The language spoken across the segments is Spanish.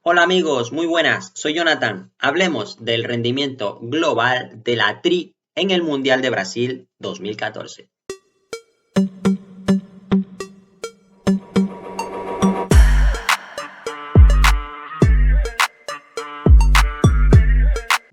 Hola amigos, muy buenas, soy Jonathan. Hablemos del rendimiento global de la Tri en el Mundial de Brasil 2014.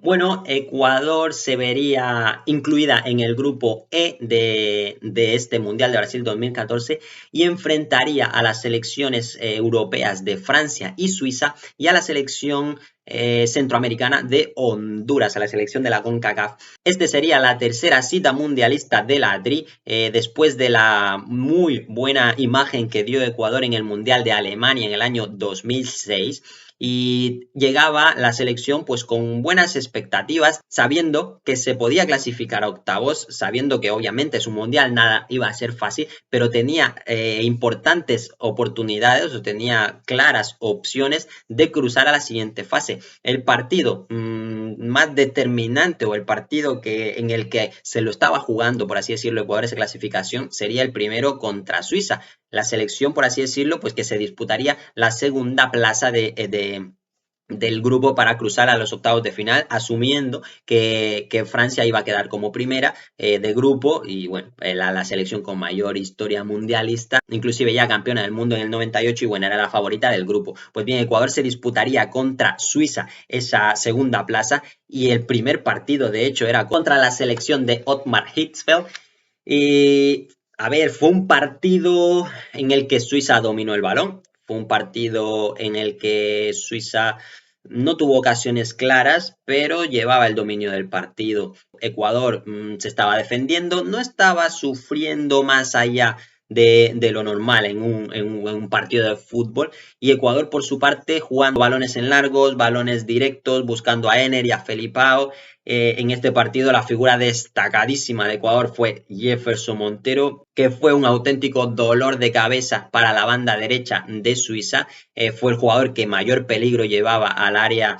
Bueno, Ecuador se vería incluida en el grupo E de este Mundial de Brasil 2014 y enfrentaría a las selecciones europeas de Francia y Suiza y a la selección centroamericana de Honduras, a la selección de la CONCACAF. Este sería la tercera cita mundialista de la ADRI después de la muy buena imagen que dio Ecuador en el Mundial de Alemania en el año 2006 y llegaba la selección pues con buenas expectativas, sabiendo que se podía clasificar a octavos, sabiendo que obviamente es un mundial, nada iba a ser fácil, pero tenía importantes oportunidades o tenía claras opciones de cruzar a la siguiente fase. El partido más determinante o el partido en el que se lo estaba jugando, por así decirlo, Ecuador esa clasificación sería el primero contra Suiza, la selección, por así decirlo, pues que se disputaría la segunda plaza del grupo para cruzar a los octavos de final, asumiendo que Francia iba a quedar como primera de grupo y bueno, la selección con mayor historia mundialista, inclusive ya campeona del mundo en el 98 y bueno, era la favorita del grupo. Pues bien, Ecuador se disputaría contra Suiza esa segunda plaza y el primer partido de hecho era contra la selección de Otmar Hitzfeld y a ver, fue un partido en el que Suiza dominó el balón, fue un partido en el que Suiza no tuvo ocasiones claras, pero llevaba el dominio del partido. Ecuador se estaba defendiendo, no estaba sufriendo más allá de lo normal en un partido de fútbol. Y Ecuador, por su parte, jugando balones en largos, balones directos, buscando a Ener y a Felipao. En este partido la figura destacadísima de Ecuador fue Jefferson Montero, que fue un auténtico dolor de cabeza para la banda derecha de Suiza. Fue el jugador que mayor peligro llevaba al área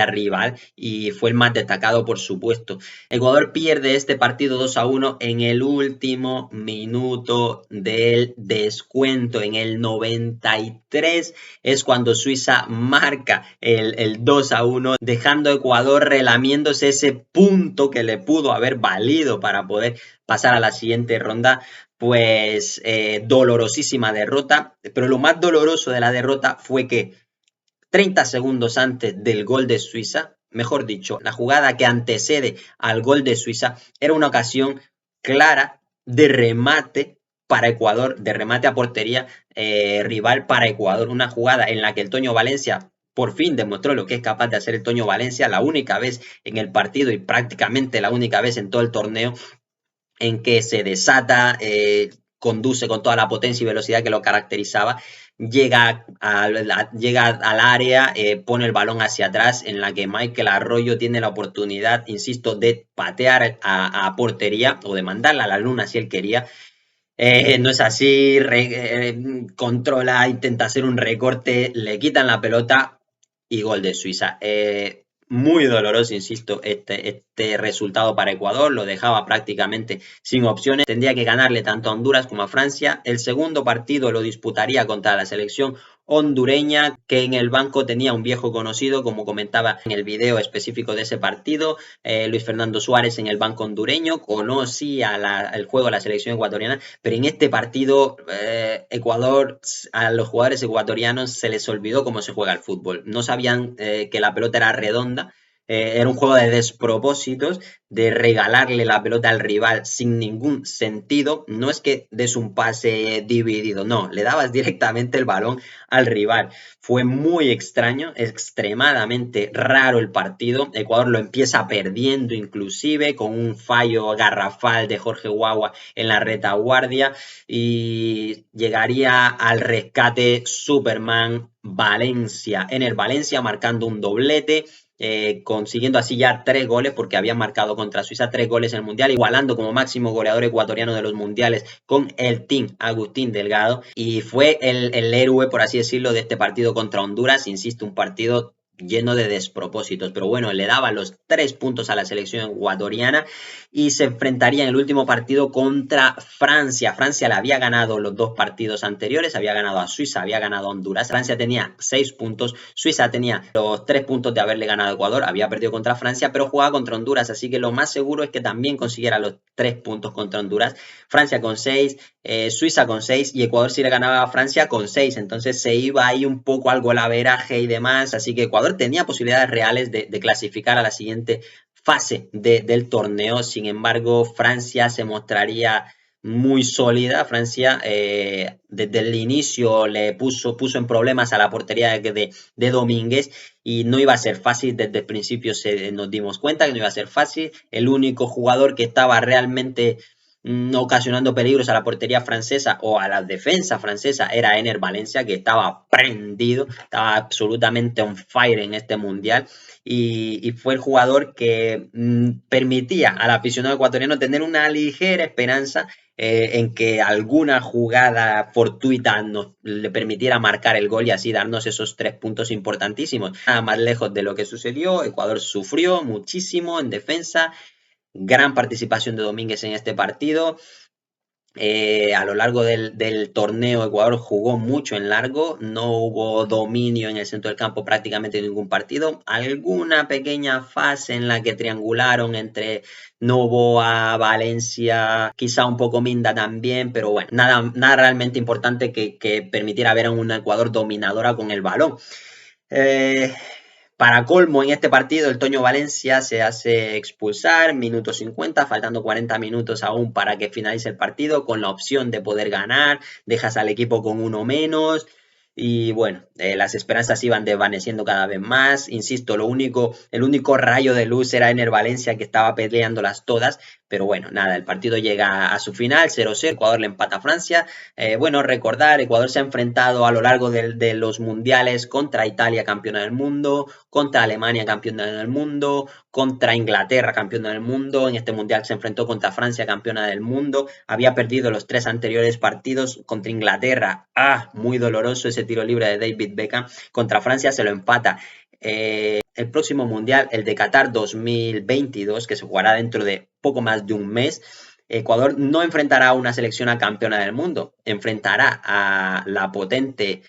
rival y fue el más destacado, por supuesto. Ecuador pierde este partido 2-1 en el último minuto del descuento, en el 93 es cuando Suiza marca el 2-1, dejando a Ecuador relamiéndose ese punto que le pudo haber valido para poder pasar a la siguiente ronda. Pues dolorosísima derrota, pero lo más doloroso de la derrota fue que 30 segundos antes del gol de Suiza, mejor dicho, la jugada que antecede al gol de Suiza era una ocasión clara de remate para Ecuador, de remate a portería rival para Ecuador, una jugada en la que el Toño Valencia por fin demostró lo que es capaz de hacer el Toño Valencia, la única vez en el partido y prácticamente la única vez en todo el torneo en que se desata, conduce con toda la potencia y velocidad que lo caracterizaba, llega al área, pone el balón hacia atrás, en la que Michael Arroyo tiene la oportunidad, insisto, de patear a portería o de mandarla a la luna si él quería. No es así, controla, intenta hacer un recorte, le quitan la pelota y gol de Suiza. Muy doloroso, insisto, este resultado para Ecuador, lo dejaba prácticamente sin opciones, tendría que ganarle tanto a Honduras como a Francia. El segundo partido lo disputaría contra la selección hondureña, que en el banco tenía un viejo conocido, como comentaba en el video específico de ese partido, Luis Fernando Suárez en el banco hondureño, conocía el juego de la selección ecuatoriana, pero en este partido Ecuador, a los jugadores ecuatorianos se les olvidó cómo se juega el fútbol, no sabían que la pelota era redonda, era un juego de despropósitos, de regalarle la pelota al rival sin ningún sentido. No es que des un pase dividido, no, le dabas directamente el balón al rival. Fue muy extraño, extremadamente raro el partido. Ecuador lo empieza perdiendo inclusive con un fallo garrafal de Jorge Guagua en la retaguardia y llegaría al rescate Superman Valencia. En el Valencia marcando un doblete, consiguiendo así ya 3 goles, porque habían marcado contra Suiza 3 goles en el Mundial, igualando como máximo goleador ecuatoriano de los Mundiales con el Team Agustín Delgado, y fue el héroe, por así decirlo, de este partido contra Honduras, insisto, un partido lleno de despropósitos, pero bueno, le daba los 3 puntos a la selección ecuatoriana y se enfrentaría en el último partido contra Francia. Francia le había ganado los 2 partidos anteriores, había ganado a Suiza, había ganado a Honduras. Francia tenía 6 puntos, Suiza tenía los 3 puntos de haberle ganado a Ecuador, había perdido contra Francia, pero jugaba contra Honduras, así que lo más seguro es que también consiguiera los 3 puntos contra Honduras. Francia con 6, Suiza con 6 y Ecuador si le ganaba a Francia con 6, entonces se iba ahí un poco al golaveraje y demás, así que Ecuador tenía posibilidades reales de clasificar a la siguiente fase del torneo. Sin embargo, Francia se mostraría muy sólida. Francia desde el inicio le puso en problemas a la portería de Domínguez y no iba a ser fácil. Desde el principio nos dimos cuenta que no iba a ser fácil. El único jugador que estaba realmente ocasionando peligros a la portería francesa o a la defensa francesa era Ener Valencia, que estaba prendido, estaba absolutamente on fire en este mundial y fue el jugador que permitía al aficionado ecuatoriano tener una ligera esperanza en que alguna jugada fortuita le permitiera marcar el gol y así darnos esos 3 puntos importantísimos. Nada más lejos de lo que sucedió, Ecuador sufrió muchísimo en defensa, gran participación de Domínguez en este partido. A lo largo del torneo Ecuador jugó mucho en largo, no hubo dominio en el centro del campo prácticamente en ningún partido, alguna pequeña fase en la que triangularon entre Novoa, Valencia, quizá un poco Minda también, pero bueno, nada realmente importante que permitiera ver a un Ecuador dominadora con el balón. Eh, para colmo, en este partido, el Toño Valencia se hace expulsar, minuto 50, faltando 40 minutos aún para que finalice el partido, con la opción de poder ganar, dejas al equipo con uno menos. Y bueno, las esperanzas iban desvaneciendo cada vez más. Insisto, el único rayo de luz era Ener Valencia, que estaba peleándolas todas. Pero bueno, nada, el partido llega a su final, 0-0, Ecuador le empata a Francia. Bueno, recordar, Ecuador se ha enfrentado a lo largo de los mundiales contra Italia, campeona del mundo, contra Alemania, campeona del mundo, contra Inglaterra, campeona del mundo. En este mundial se enfrentó contra Francia, campeona del mundo. Había perdido los 3 anteriores partidos contra Inglaterra. Muy doloroso ese tiro libre de David Beckham. Contra Francia se lo empata. El próximo mundial, el de Qatar 2022, que se jugará dentro de poco más de un mes, Ecuador no enfrentará a una selección a campeona del mundo, enfrentará a la potente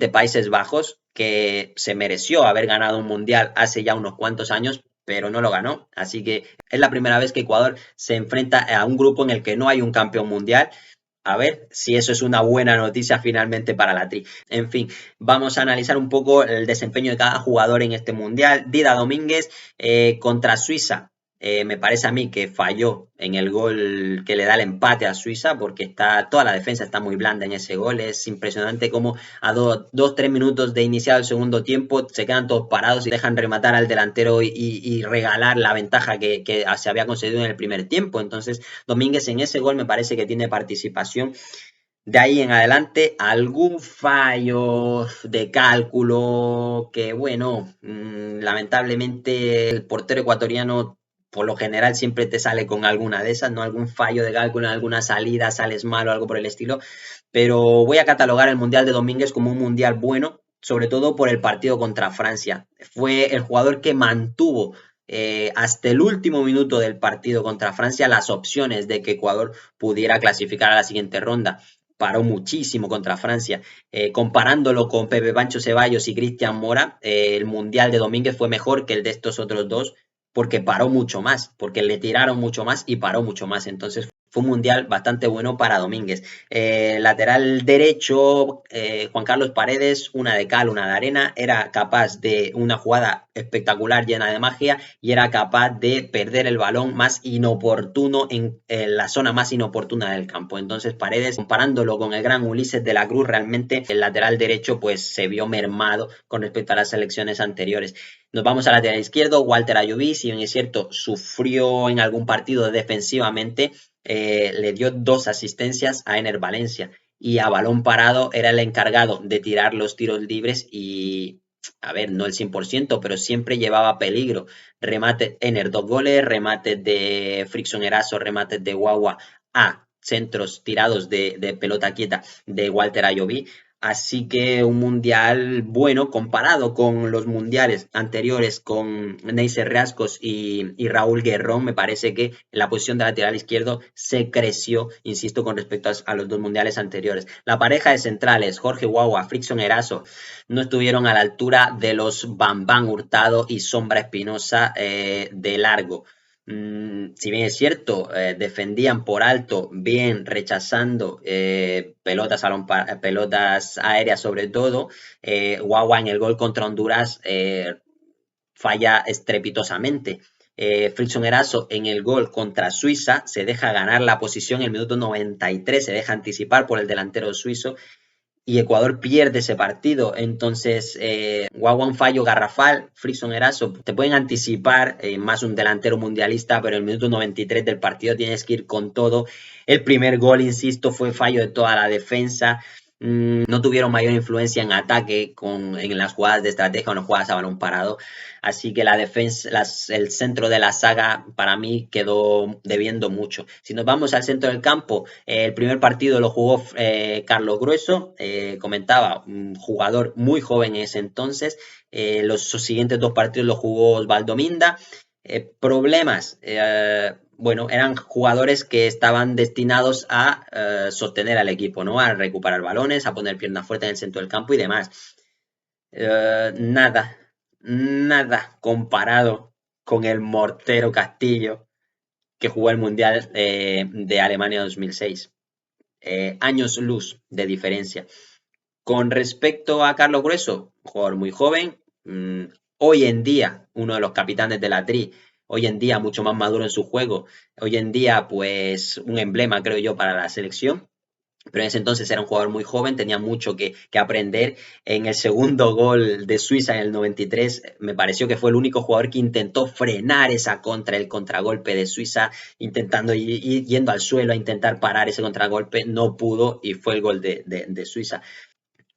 Países Bajos, que se mereció haber ganado un mundial hace ya unos cuantos años, pero no lo ganó. Así que es la primera vez que Ecuador se enfrenta a un grupo en el que no hay un campeón mundial. A ver si eso es una buena noticia finalmente para la Tri. En fin, vamos a analizar un poco el desempeño de cada jugador en este mundial. Dida Domínguez contra Suiza. Me parece a mí que falló en el gol que le da el empate a Suiza porque toda la defensa está muy blanda en ese gol. Es impresionante cómo a 2-3 minutos de iniciar el segundo tiempo se quedan todos parados y dejan rematar al delantero y regalar la ventaja que se había conseguido en el primer tiempo. Entonces Domínguez en ese gol me parece que tiene participación. De ahí en adelante, algún fallo de cálculo que, bueno, lamentablemente el portero ecuatoriano por lo general siempre te sale con alguna de esas, ¿no? Algún fallo de cálculo en alguna salida, sales mal o algo por el estilo. Pero voy a catalogar el Mundial de Domínguez como un Mundial bueno, sobre todo por el partido contra Francia. Fue el jugador que mantuvo hasta el último minuto del partido contra Francia las opciones de que Ecuador pudiera clasificar a la siguiente ronda. Paró muchísimo contra Francia. Comparándolo con Pepe Pancho Ceballos y Cristian Mora, el Mundial de Domínguez fue mejor que el de estos otros dos porque paró mucho más, porque le tiraron mucho más y paró mucho más. Entonces fue un mundial bastante bueno para Domínguez. Lateral derecho, Juan Carlos Paredes, una de cal, una de arena, era capaz de una jugada espectacular llena de magia y era capaz de perder el balón más inoportuno en la zona más inoportuna del campo. Entonces Paredes, comparándolo con el gran Ulises de la Cruz, realmente el lateral derecho pues se vio mermado con respecto a las selecciones anteriores. Nos vamos al lateral izquierdo, Walter Ayoví, si bien es cierto, sufrió en algún partido defensivamente, le dio 2 asistencias a Ener Valencia y a balón parado era el encargado de tirar los tiros libres y, a ver, no el 100%, pero siempre llevaba peligro. Remate Ener 2 goles, remates de Frickson Eraso, remates de Guagua a centros tirados de pelota quieta de Walter Ayoví. Así que un mundial bueno comparado con los mundiales anteriores con Neisser Rascos y Raúl Guerrón, me parece que la posición de lateral izquierdo se creció, insisto, con respecto a los dos mundiales anteriores. La pareja de centrales, Jorge Guagua, Frickson Eraso, no estuvieron a la altura de los Bambán Hurtado y Sombra Espinosa de largo. Si bien es cierto, defendían por alto, bien rechazando pelotas aéreas sobre todo, Guagua en el gol contra Honduras falla estrepitosamente. Frickson Eraso en el gol contra Suiza se deja ganar la posición en el minuto 93, se deja anticipar por el delantero suizo y Ecuador pierde ese partido. Entonces, Guagua un fallo garrafal, Frickson Eraso, te pueden anticipar, más un delantero mundialista, pero en el minuto 93 del partido tienes que ir con todo. El primer gol, insisto, fue fallo de toda la defensa. No tuvieron mayor influencia en ataque en las jugadas de estrategia o en las jugadas a balón parado. Así que la defensa, el centro de la saga para mí quedó debiendo mucho. Si nos vamos al centro del campo, el primer partido lo jugó Carlos Grueso, comentaba, un jugador muy joven en ese entonces. Los siguientes dos partidos lo jugó Osvaldo Minda. Problemas, bueno, eran jugadores que estaban destinados a sostener al equipo, ¿no? A recuperar balones, a poner piernas fuertes en el centro del campo y demás. Nada, nada comparado con el mortero Castillo que jugó el Mundial de Alemania 2006. Años luz de diferencia. Con respecto a Carlos Grueso, un jugador muy joven, hoy en día uno de los capitanes de la Tri, hoy en día mucho más maduro en su juego, hoy en día pues un emblema creo yo para la selección, pero en ese entonces era un jugador muy joven, tenía mucho que aprender. En el segundo gol de Suiza en el 93, me pareció que fue el único jugador que intentó frenar esa contra, el contragolpe de Suiza, intentando ir yendo al suelo a intentar parar ese contragolpe, no pudo y fue el gol de Suiza.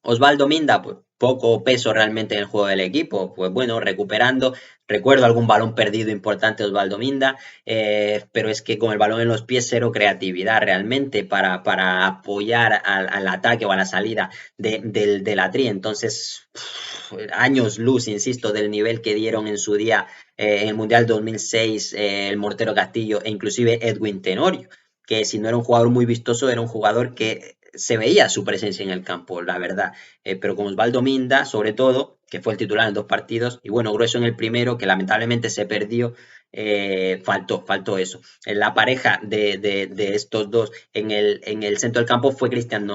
Osvaldo Minda, pues poco peso realmente en el juego del equipo, pues bueno, recuperando. Recuerdo algún balón perdido importante de Osvaldo Minda, pero es que con el balón en los pies cero creatividad realmente para apoyar al ataque o a la salida de la tri. Entonces, años luz, insisto, del nivel que dieron en su día en el Mundial 2006 el Mortero Castillo e inclusive Edwin Tenorio, que si no era un jugador muy vistoso, era un jugador que se veía su presencia en el campo, la verdad. Pero con Osvaldo Minda, sobre todo, que fue el titular en dos partidos, y bueno, Grueso en el primero, que lamentablemente se perdió, faltó eso. En la pareja de estos dos en el centro del campo fue Cristian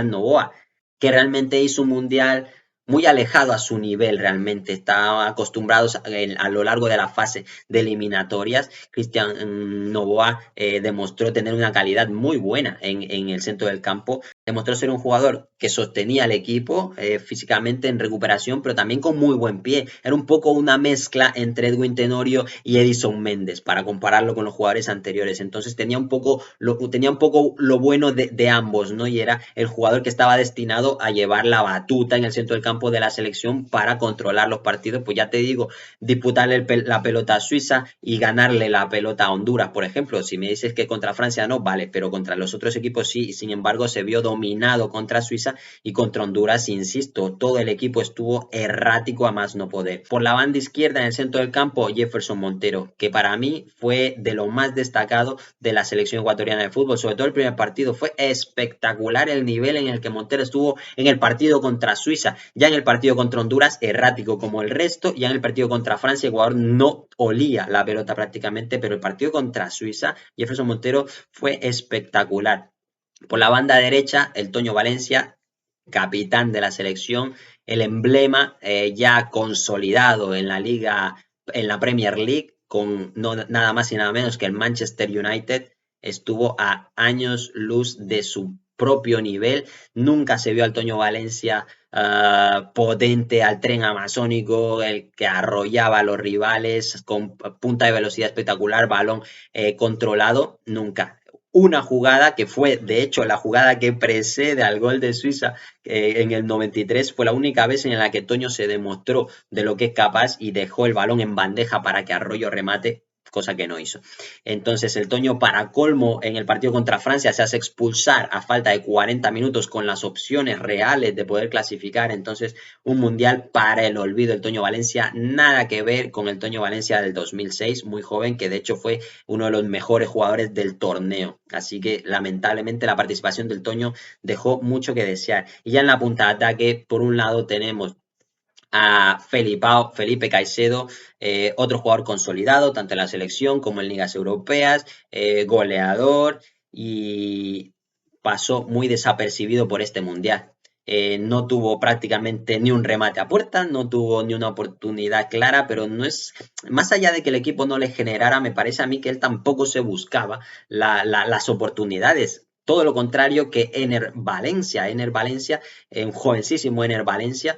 Novoa, que realmente hizo un mundial muy alejado a su nivel realmente. Estaban acostumbrados a lo largo de la fase de eliminatorias. Cristian Novoa demostró tener una calidad muy buena en el centro del campo. Demostró ser un jugador que sostenía al equipo físicamente en recuperación, pero también con muy buen pie. Era un poco una mezcla entre Edwin Tenorio y Edison Méndez, para compararlo con los jugadores anteriores. Entonces tenía un poco lo bueno de ambos, ¿no? Y era el jugador que estaba destinado a llevar la batuta en el centro del campo de la selección para controlar los partidos. Pues ya te digo, disputarle la pelota a Suiza y ganarle la pelota a Honduras, por ejemplo. Si me dices que contra Francia no, vale, pero contra los otros equipos sí. Y sin embargo, se vio dominado contra Suiza y contra Honduras, insisto, todo el equipo estuvo errático a más no poder. Por la banda izquierda, en el centro del campo, Jefferson Montero, que para mí fue de lo más destacado de la selección ecuatoriana de fútbol. Sobre todo el primer partido, fue espectacular el nivel en el que Montero estuvo en el partido contra Suiza. Ya en el partido contra Honduras, errático como el resto. Ya en el partido contra Francia, Ecuador no olía la pelota prácticamente, pero el partido contra Suiza, Jefferson Montero fue espectacular. Por la banda derecha, el Toño Valencia, capitán de la selección, el emblema ya consolidado en la liga, en la Premier League, con nada más y nada menos que el Manchester United, estuvo a años luz de su propio nivel. Nunca se vio al Toño Valencia potente, al tren amazónico, el que arrollaba a los rivales con punta de velocidad espectacular, balón controlado, nunca. Una jugada que fue, de hecho, la jugada que precede al gol de Suiza en el 93, fue la única vez en la que Toño se demostró de lo que es capaz y dejó el balón en bandeja para que Arroyo remate. cosa que no hizo. Entonces el Toño, para colmo, en el partido contra Francia se hace expulsar a falta de 40 minutos con las opciones reales de poder clasificar. Entonces un mundial para el olvido. El Toño Valencia, nada que ver con el Toño Valencia del 2006, muy joven, que de hecho fue uno de los mejores jugadores del torneo. Así que lamentablemente la participación del Toño dejó mucho que desear. Y ya en la punta de ataque, por un lado tenemos a Felipe Caicedo, otro jugador consolidado, tanto en la selección como en ligas europeas, goleador, y pasó muy desapercibido por este mundial. No tuvo prácticamente ni un remate a puerta, no tuvo ni una oportunidad clara, pero no es, más allá de que el equipo no le generara, me parece a mí que él tampoco se buscaba las oportunidades. Todo lo contrario que Ener Valencia, un jovencísimo Ener Valencia,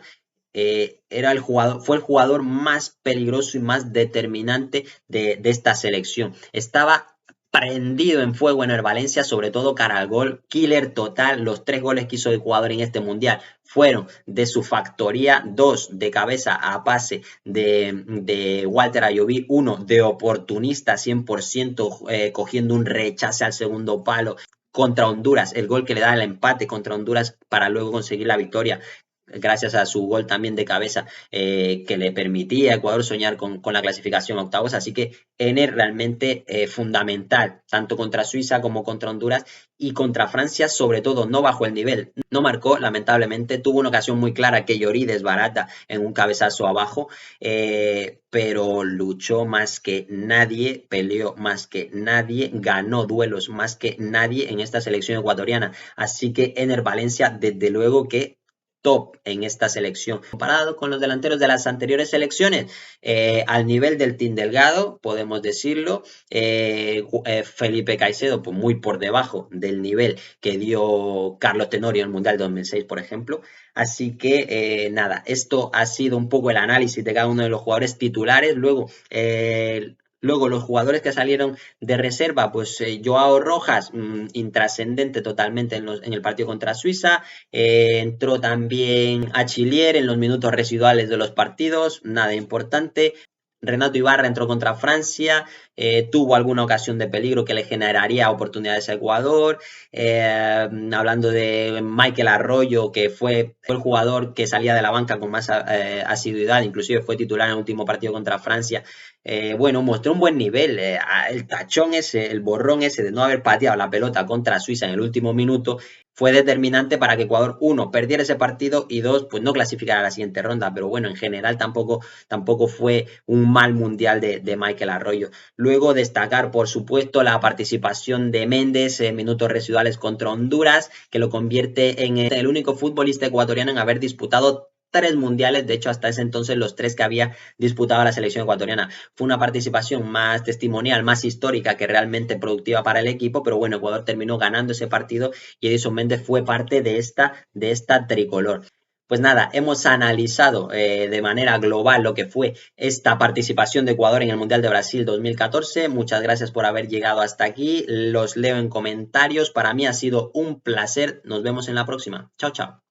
fue el jugador más peligroso y más determinante de esta selección. Estaba prendido en fuego en el Valencia, sobre todo cara al gol, killer total. Los 3 goles que hizo el jugador en este mundial fueron de su factoría, 2 de cabeza a pase de Walter Ayoví, 1 de oportunista 100%, cogiendo un rechace al segundo palo contra Honduras, el gol que le da el empate contra Honduras para luego conseguir la victoria gracias a su gol también de cabeza, que le permitía a Ecuador soñar con la clasificación a octavos. Así que Ener realmente fundamental, tanto contra Suiza como contra Honduras, y contra Francia sobre todo no bajó el nivel, no marcó lamentablemente, tuvo una ocasión muy clara que Llorí desbarata en un cabezazo abajo, pero luchó más que nadie, peleó más que nadie, ganó duelos más que nadie en esta selección ecuatoriana. Así que Ener Valencia, desde luego que top en esta selección. Comparado con los delanteros de las anteriores selecciones, al nivel del Team Delgado, podemos decirlo, Felipe Caicedo, pues muy por debajo del nivel que dio Carlos Tenorio en el Mundial 2006, por ejemplo. Así que nada, esto ha sido un poco el análisis de cada uno de los jugadores titulares. Luego los jugadores que salieron de reserva, pues Joao Rojas, intrascendente totalmente en el partido contra Suiza. Entró también Achillier en los minutos residuales de los partidos, nada importante. Renato Ibarra entró contra Francia, tuvo alguna ocasión de peligro que le generaría oportunidades a Ecuador. Hablando de Michael Arroyo, que fue el jugador que salía de la banca con más asiduidad, inclusive fue titular en el último partido contra Francia. Bueno, mostró un buen nivel. El tachón ese, el borrón ese de no haber pateado la pelota contra Suiza en el último minuto fue determinante para que Ecuador, 1, perdiera ese partido y 2, pues no clasificara a la siguiente ronda. Pero bueno, en general tampoco fue un mal mundial de Michael Arroyo. Luego destacar, por supuesto, la participación de Méndez en minutos residuales contra Honduras, que lo convierte en el único futbolista ecuatoriano en haber disputado 3 mundiales, de hecho hasta ese entonces los 3 que había disputado la selección ecuatoriana. Fue una participación más testimonial, más histórica que realmente productiva para el equipo, pero bueno, Ecuador terminó ganando ese partido y Edison Méndez fue parte de esta tricolor. Pues nada, hemos analizado de manera global lo que fue esta participación de Ecuador en el Mundial de Brasil 2014. Muchas gracias por haber llegado hasta aquí. Los leo en comentarios. Para mí ha sido un placer. Nos vemos en la próxima. Chao, chao.